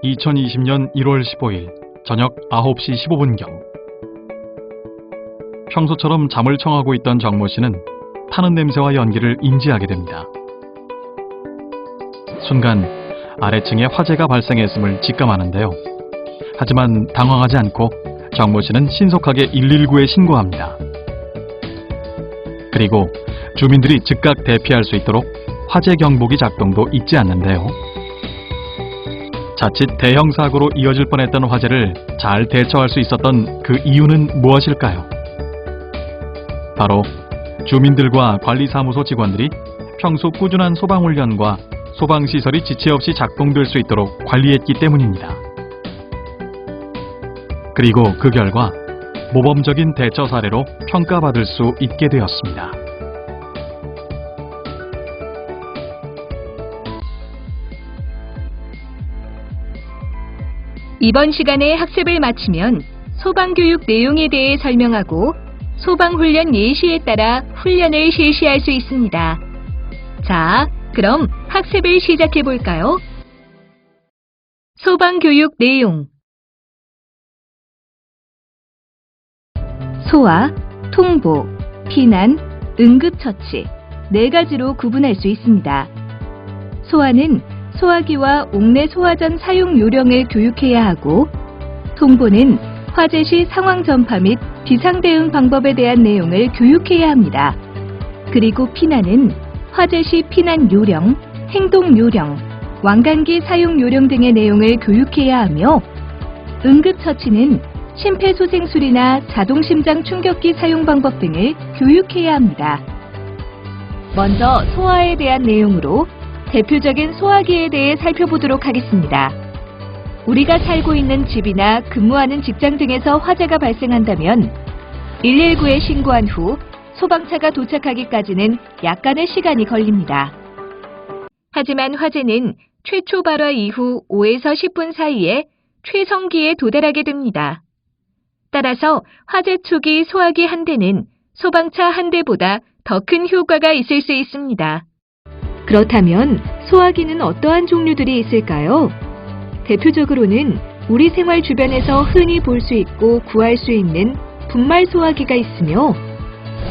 2020년 1월 15일 저녁 9시 15분경 평소처럼 잠을 청하고 있던 정모 씨는 타는 냄새와 연기를 인지하게 됩니다. 순간 아래층에 화재가 발생했음을 직감하는데요. 하지만 당황하지 않고 정모 씨는 신속하게 119에 신고합니다. 그리고 주민들이 즉각 대피할 수 있도록 화재 경보기 작동도 잊지 않는데요. 자칫 대형 사고로 이어질 뻔했던 화재를 잘 대처할 수 있었던 그 이유는 무엇일까요? 바로 주민들과 관리사무소 직원들이 평소 꾸준한 소방훈련과 소방시설이 지체 없이 작동될 수 있도록 관리했기 때문입니다. 그리고 그 결과 모범적인 대처 사례로 평가받을 수 있게 되었습니다. 이번 시간에 학습을 마치면 소방교육 내용에 대해 설명하고 소방훈련 예시에 따라 훈련을 실시할 수 있습니다. 자, 그럼 학습을 시작해 볼까요? 소방교육 내용. 소화, 통보, 피난, 응급처치 4가지로 구분할 수 있습니다. 소화는 소화기와 옥내 소화전 사용 요령을 교육해야 하고, 통보는 화재 시 상황 전파 및 비상 대응 방법에 대한 내용을 교육해야 합니다. 그리고 피난은 화재 시 피난 요령, 행동 요령, 왕관기 사용 요령 등의 내용을 교육해야 하며, 응급처치는 심폐소생술이나 자동심장 충격기 사용 방법 등을 교육해야 합니다. 먼저 소화에 대한 내용으로 대표적인 소화기에 대해 살펴보도록 하겠습니다. 우리가 살고 있는 집이나 근무하는 직장 등에서 화재가 발생한다면 119에 신고한 후 소방차가 도착하기까지는 약간의 시간이 걸립니다. 하지만 화재는 최초 발화 이후 5에서 10분 사이에 최성기에 도달하게 됩니다. 따라서 화재 초기 소화기 한 대는 소방차 한 대보다 더 큰 효과가 있을 수 있습니다. 그렇다면 소화기는 어떠한 종류들이 있을까요? 대표적으로는 우리 생활 주변에서 흔히 볼 수 있고 구할 수 있는 분말 소화기가 있으며,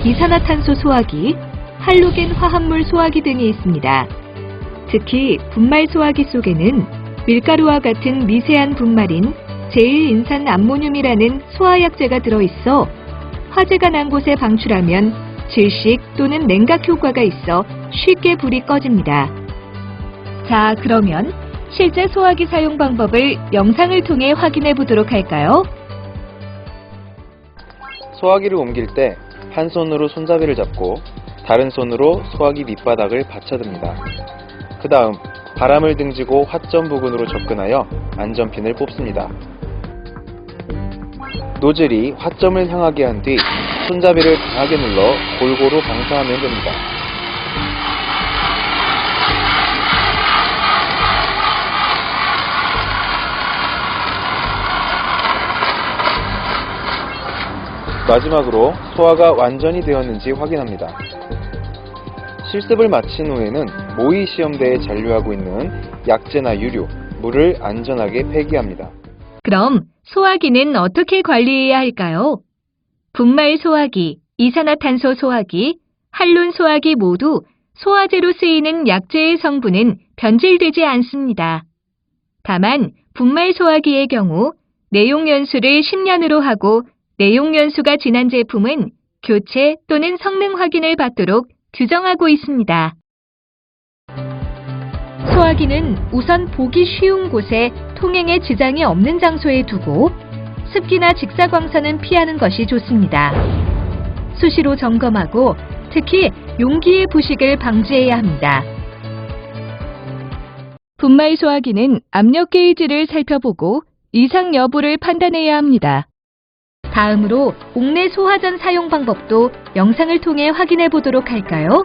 이산화탄소 소화기, 할로겐 화합물 소화기 등이 있습니다. 특히 분말 소화기 속에는 밀가루와 같은 미세한 분말인 제일인산 암모늄이라는 소화약제가 들어있어 화재가 난 곳에 방출하면 질식 또는 냉각 효과가 있어 쉽게 불이 꺼집니다. 자, 그러면 실제 소화기 사용 방법을 영상을 통해 확인해 보도록 할까요? 소화기를 옮길 때 한 손으로 손잡이를 잡고 다른 손으로 소화기 밑바닥을 받쳐듭니다. 그 다음 바람을 등지고 화점 부근으로 접근하여 안전핀을 뽑습니다. 노즐이 화점을 향하게 한 뒤 손잡이를 강하게 눌러 골고루 방사하면 됩니다. 마지막으로 소화가 완전히 되었는지 확인합니다. 실습을 마친 후에는 모의 시험대에 잔류하고 있는 약재나 유류, 물을 안전하게 폐기합니다. 그럼 소화기는 어떻게 관리해야 할까요? 분말 소화기, 이산화탄소 소화기, 할론 소화기 모두 소화제로 쓰이는 약재의 성분은 변질되지 않습니다. 다만 분말 소화기의 경우 내용연수를 10년으로 하고 내용연수가 지난 제품은 교체 또는 성능 확인을 받도록 규정하고 있습니다. 소화기는 우선 보기 쉬운 곳에 통행에 지장이 없는 장소에 두고 습기나 직사광선은 피하는 것이 좋습니다. 수시로 점검하고 특히 용기의 부식을 방지해야 합니다. 분말 소화기는 압력 게이지를 살펴보고 이상 여부를 판단해야 합니다. 다음으로 옥내 소화전 사용 방법도 영상을 통해 확인해 보도록 할까요?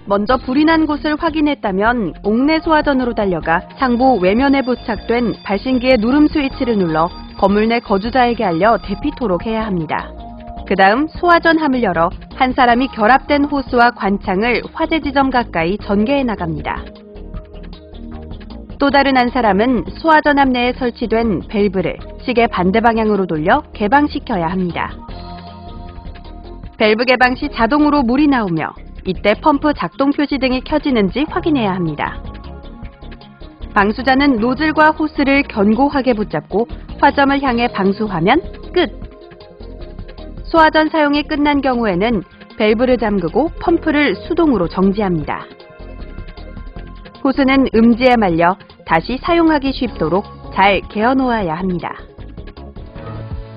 먼저 불이 난 곳을 확인했다면 옥내 소화전으로 달려가 상부 외면에 부착된 발신기의 누름 스위치를 눌러 건물 내 거주자에게 알려 대피토록 해야 합니다. 그 다음 소화전 함을 열어 한 사람이 결합된 호스와 관창을 화재 지점 가까이 전개해 나갑니다. 또 다른 한 사람은 소화전 함내에 설치된 밸브를 시계 반대 방향으로 돌려 개방시켜야 합니다. 밸브 개방 시 자동으로 물이 나오며 이때 펌프 작동 표시 등이 켜지는지 확인해야 합니다. 방수자는 노즐과 호스를 견고하게 붙잡고 화점을 향해 방수하면 끝! 소화전 사용이 끝난 경우에는 밸브를 잠그고 펌프를 수동으로 정지합니다. 호스는 음지에 말려 다시 사용하기 쉽도록 잘 개어 놓아야 합니다.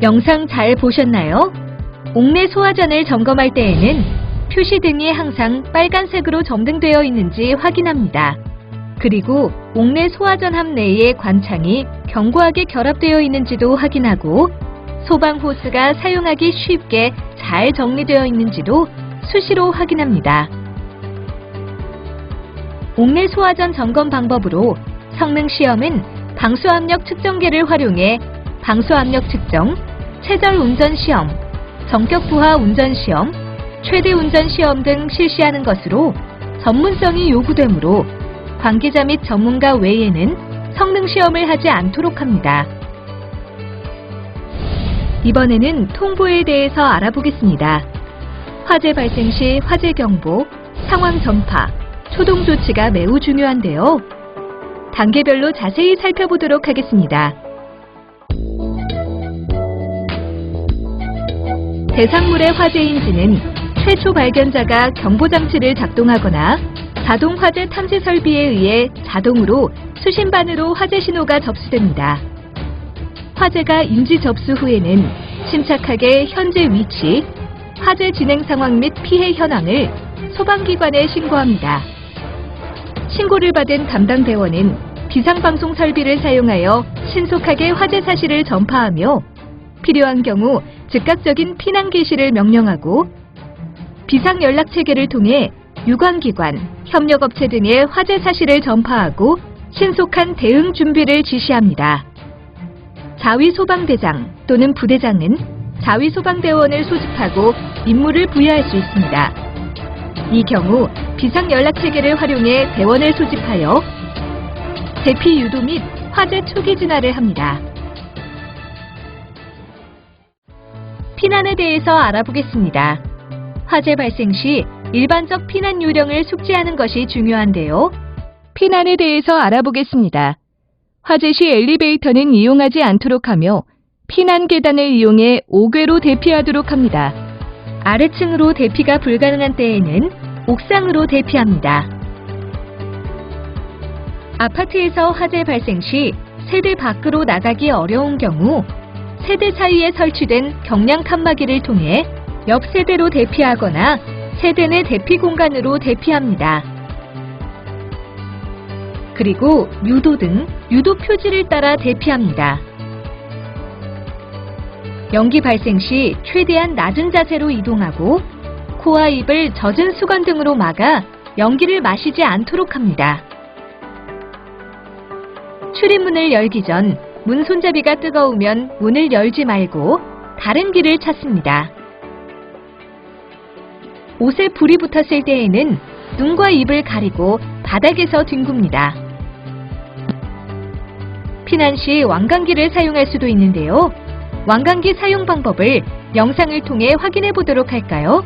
영상 잘 보셨나요? 옥내 소화전을 점검할 때에는 표시등이 항상 빨간색으로 점등되어 있는지 확인합니다. 그리고 옥내 소화전 함내의 관창이 견고하게 결합되어 있는지도 확인하고 소방 호스가 사용하기 쉽게 잘 정리되어 있는지도 수시로 확인합니다. 옥내 소화전 점검 방법으로 성능 시험은 방수압력 측정기를 활용해 방수압력 측정, 최절 운전 시험, 전격 부하 운전 시험, 최대 운전 시험 등 실시하는 것으로 전문성이 요구되므로 관계자 및 전문가 외에는 성능 시험을 하지 않도록 합니다. 이번에는 통보에 대해서 알아보겠습니다. 화재 발생 시 화재 경보, 상황 전파, 초동 조치가 매우 중요한데요. 단계별로 자세히 살펴보도록 하겠습니다. 대상물의 화재인지는 최초 발견자가 경보장치를 작동하거나 자동 화재 탐지 설비에 의해 자동으로 수신반으로 화재 신호가 접수됩니다. 화재가 인지 접수 후에는 침착하게 현재 위치, 화재 진행 상황 및 피해 현황을 소방기관에 신고합니다. 신고를 받은 담당 대원은 비상방송 설비를 사용하여 신속하게 화재 사실을 전파하며 필요한 경우 즉각적인 피난 개시를 명령하고 비상연락체계를 통해 유관기관, 협력업체 등의 화재 사실을 전파하고 신속한 대응 준비를 지시합니다. 자위소방대장 또는 부대장은 자위소방대원을 소집하고 임무를 부여할 수 있습니다. 이 경우 비상연락체계를 활용해 대원을 소집하여 대피 유도 및 화재 초기 진화를 합니다. 피난에 대해서 알아보겠습니다. 화재 발생 시 일반적 피난 요령을 숙지하는 것이 중요한데요. 피난에 대해서 알아보겠습니다. 화재 시 엘리베이터는 이용하지 않도록 하며 피난 계단을 이용해 5궤로 대피하도록 합니다. 아래층으로 대피가 불가능한 때에는 옥상으로 대피합니다. 아파트에서 화재 발생 시 세대 밖으로 나가기 어려운 경우 세대 사이에 설치된 경량 칸막이를 통해 옆 세대로 대피하거나 세대 내 대피 공간으로 대피합니다. 그리고 유도 등 유도 표지를 따라 대피합니다. 연기 발생 시 최대한 낮은 자세로 이동하고 코와 입을 젖은 수건 등으로 막아 연기를 마시지 않도록 합니다. 출입문을 열기 전 문 손잡이가 뜨거우면 문을 열지 말고 다른 길을 찾습니다. 옷에 불이 붙었을 때에는 눈과 입을 가리고 바닥에서 뒹굽니다. 피난 시 왕관기를 사용할 수도 있는데요. 왕관기 사용 방법을 영상을 통해 확인해 보도록 할까요?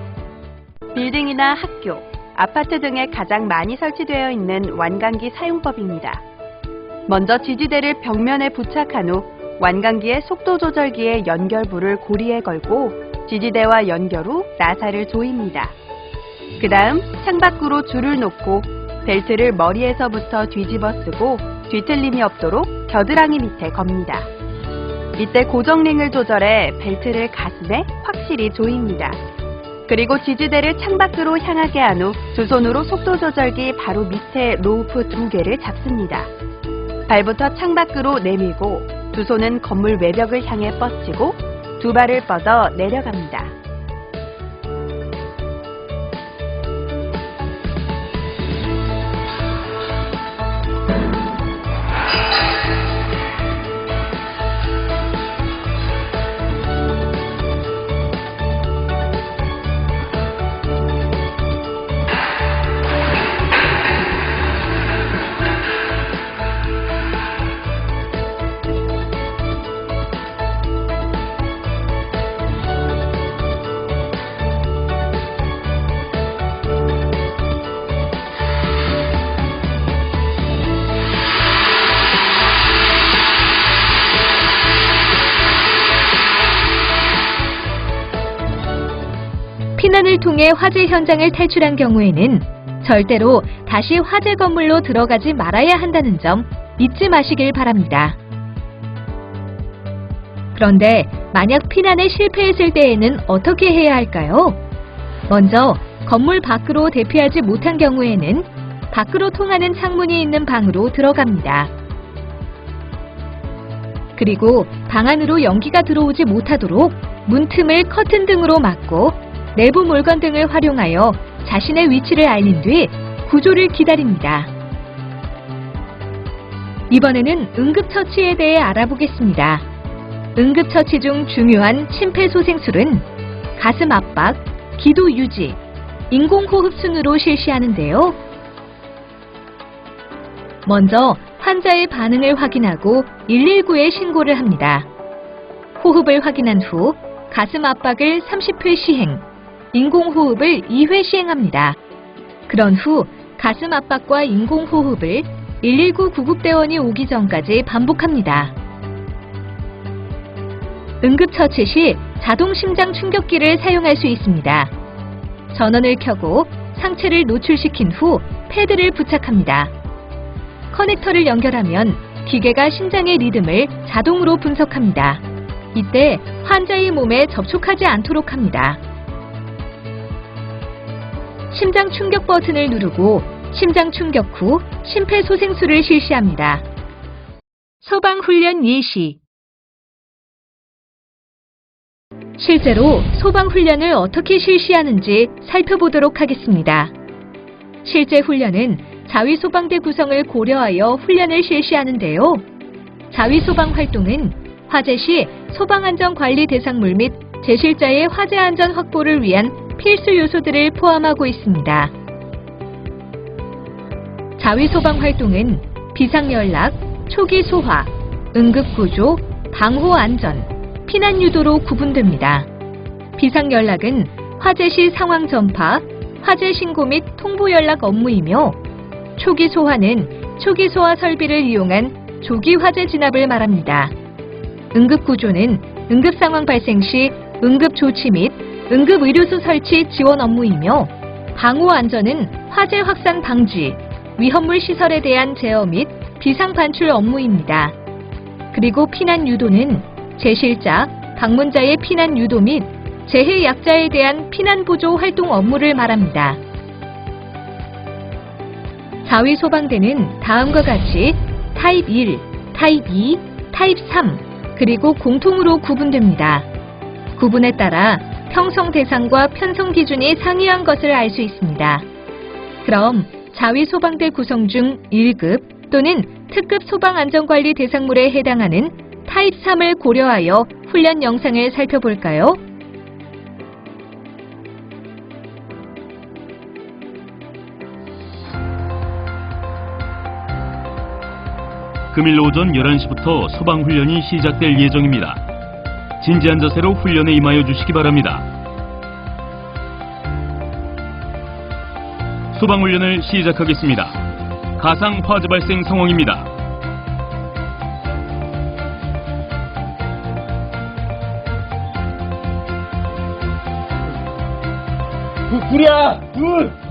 빌딩이나 학교, 아파트 등에 가장 많이 설치되어 있는 완강기 사용법입니다. 먼저 지지대를 벽면에 부착한 후 완강기의 속도 조절기의 연결부를 고리에 걸고 지지대와 연결 후 나사를 조입니다. 그 다음 창밖으로 줄을 놓고 벨트를 머리에서부터 뒤집어 쓰고 뒤틀림이 없도록 겨드랑이 밑에 겁니다. 이때 고정링을 조절해 벨트를 가슴에 확실히 조입니다. 그리고 지지대를 창밖으로 향하게 한 후 두 손으로 속도 조절기 바로 밑에 로우프 2개를 잡습니다. 발부터 창밖으로 내밀고 두 손은 건물 외벽을 향해 뻗치고 두 발을 뻗어 내려갑니다. 틈을 통해 화재 현장을 탈출한 경우에는 절대로 다시 화재 건물로 들어가지 말아야 한다는 점 잊지 마시길 바랍니다. 그런데 만약 피난에 실패했을 때에는 어떻게 해야 할까요? 먼저 건물 밖으로 대피하지 못한 경우에는 밖으로 통하는 창문이 있는 방으로 들어갑니다. 그리고 방 안으로 연기가 들어오지 못하도록 문틈을 커튼 등으로 막고 내부 물건 등을 활용하여 자신의 위치를 알린 뒤 구조를 기다립니다. 이번에는 응급처치에 대해 알아보겠습니다. 응급처치 중 중요한 심폐소생술은 가슴 압박, 기도 유지, 인공호흡 순으로 실시하는데요. 먼저 환자의 반응을 확인하고 119에 신고를 합니다. 호흡을 확인한 후 가슴 압박을 30회 시행, 인공호흡을 2회 시행합니다. 그런 후 가슴 압박과 인공호흡을 119 구급대원이 오기 전까지 반복합니다. 응급처치 시 자동 심장 충격기를 사용할 수 있습니다. 전원을 켜고 상체를 노출시킨 후 패드를 부착합니다. 커넥터를 연결하면 기계가 심장의 리듬을 자동으로 분석합니다. 이때 환자의 몸에 접촉하지 않도록 합니다. 심장 충격 버튼을 누르고 심장 충격 후 심폐소생술을 실시합니다. 소방훈련 예시. 실제로 소방훈련을 어떻게 실시하는지 살펴보도록 하겠습니다. 실제 훈련은 자위소방대 구성을 고려하여 훈련을 실시하는데요. 자위소방 활동은 화재 시 소방안전관리 대상물 및 제실자의 화재 안전 확보를 위한 필수 요소들을 포함하고 있습니다. 자위소방 활동은 비상연락, 초기 소화, 응급구조, 방호안전, 피난유도로 구분됩니다. 비상연락은 화재 시 상황 전파, 화재 신고 및 통보 연락 업무이며 초기 소화는 초기 소화 설비를 이용한 조기 화재 진압을 말합니다. 응급구조는 응급 상황 발생 시 응급 조치 및 응급 의료소 설치 지원 업무이며 방호안전은 화재 확산 방지, 위험물 시설에 대한 제어 및 비상 반출 업무입니다. 그리고 피난 유도는 제실자, 방문자의 피난 유도 및 재해 약자에 대한 피난 보조 활동 업무를 말합니다. 자위소방대는 다음과 같이 타입 1, 타입 2, 타입 3, 그리고 공통으로 구분됩니다. 구분에 따라 형성 대상과 편성 기준이 상이한 것을 알 수 있습니다. 그럼 자위소방대 구성 중 1급 또는 특급 소방안전관리 대상물에 해당하는 타입 3을 고려하여 훈련 영상을 살펴볼까요? 금일 오전 11시부터 소방훈련이 시작될 예정입니다. 진지한 자세로 훈련에 임하여 주시기 바랍니다. 소방훈련을 시작하겠습니다. 가상 화재 발생 상황입니다. 불이야! 불!